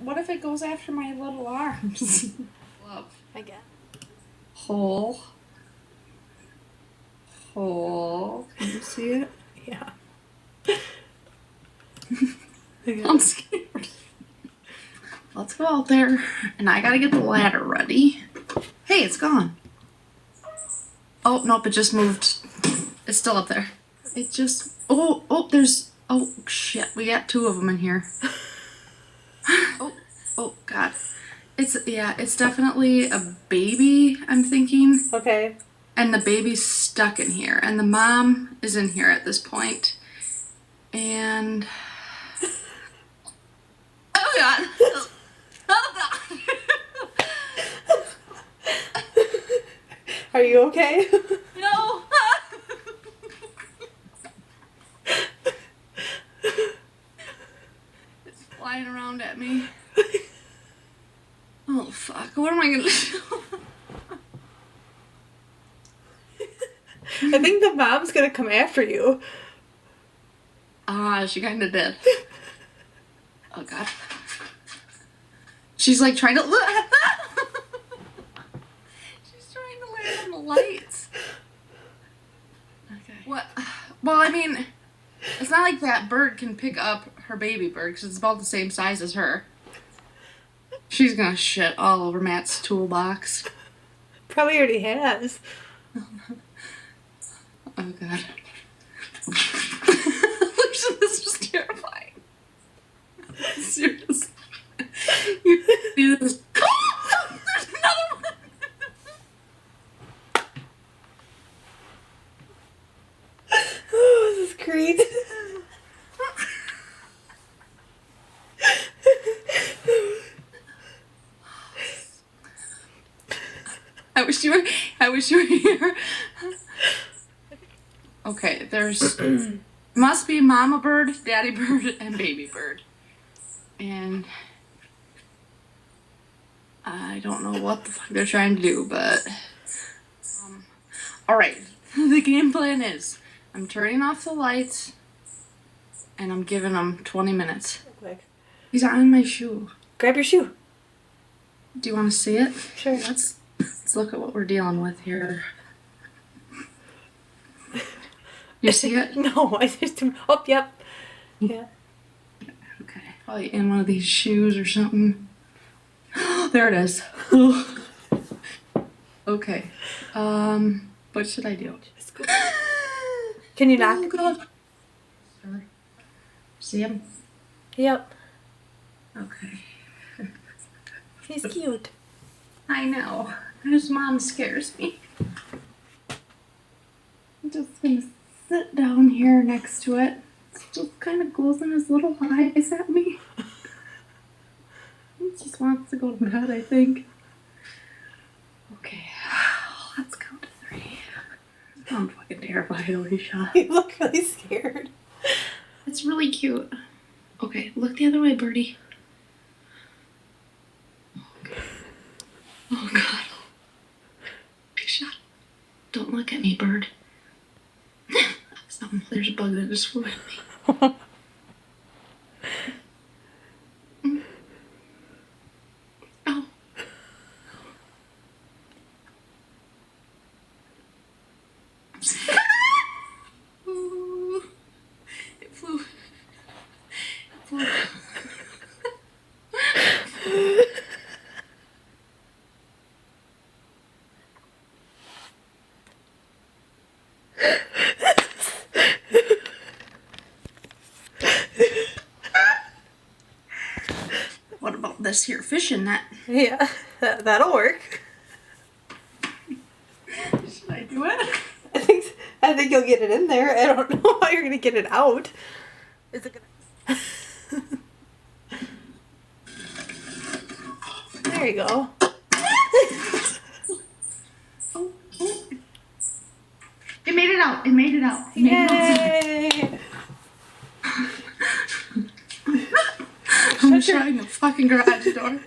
what if it goes after my little arms? Love. I guess. Hole. Can you see it? Yeah. I'm scared. Let's go out there, and I gotta get the ladder ready. Hey, it's gone. Oh, nope, it just moved. It's still up there. It just... there's... Oh, shit, we got 2 of them in here. Oh, God. It's definitely a baby, I'm thinking. Okay. And the baby's stuck in here. And the mom is in here at this point. And... Oh, God. Oh, God. Are you okay? No. It's flying around at me. Oh, fuck. What am I going to do? I think the mom's gonna come after you. She kind of did. Oh, God. She's like trying to... She's trying to land on the lights. Okay. What? Well, I mean, it's not like that bird can pick up her baby bird because it's about the same size as her. She's gonna shit all over Matt's toolbox. Probably already has. Oh, God. This was terrifying. Seriously. You do this. There's another one. Oh, this is great. I wish you were here. Okay, there's must be mama bird, daddy bird, and baby bird. And I don't know what the fuck they're trying to do, but alright. The game plan is I'm turning off the lights and I'm giving them 20 minutes. Quick. These are on my shoe. Grab your shoe. Do you want to see it? Sure. Let's look at what we're dealing with here. You see it? No, I just... Oh, yep. Yeah. Okay. Probably in one of these shoes or something. There it is. Okay. What should I do? Can you knock? Oh, God. See him? Yep. Okay. He's cute. I know. His mom scares me. I'm just gonna sit down here next to it. Just kind of closing his little eyes at me. He just wants to go to bed, I think. Okay, let's count to 3. I'm fucking terrified, Alicia. You look really scared. It's really cute. Okay, look the other way, Birdie. Okay. Oh, God. Alicia, don't look at me, bird. There's a bug that just flew at me. Oh. Ooh. It flew. What about this here fishing net? Yeah, that'll work. Should I do it? I think you'll get it in there. I don't know how you're gonna get it out. Is it gonna... There you go. It made it out. It made it out. It made it out. Yay! I'm shutting the fucking garage door.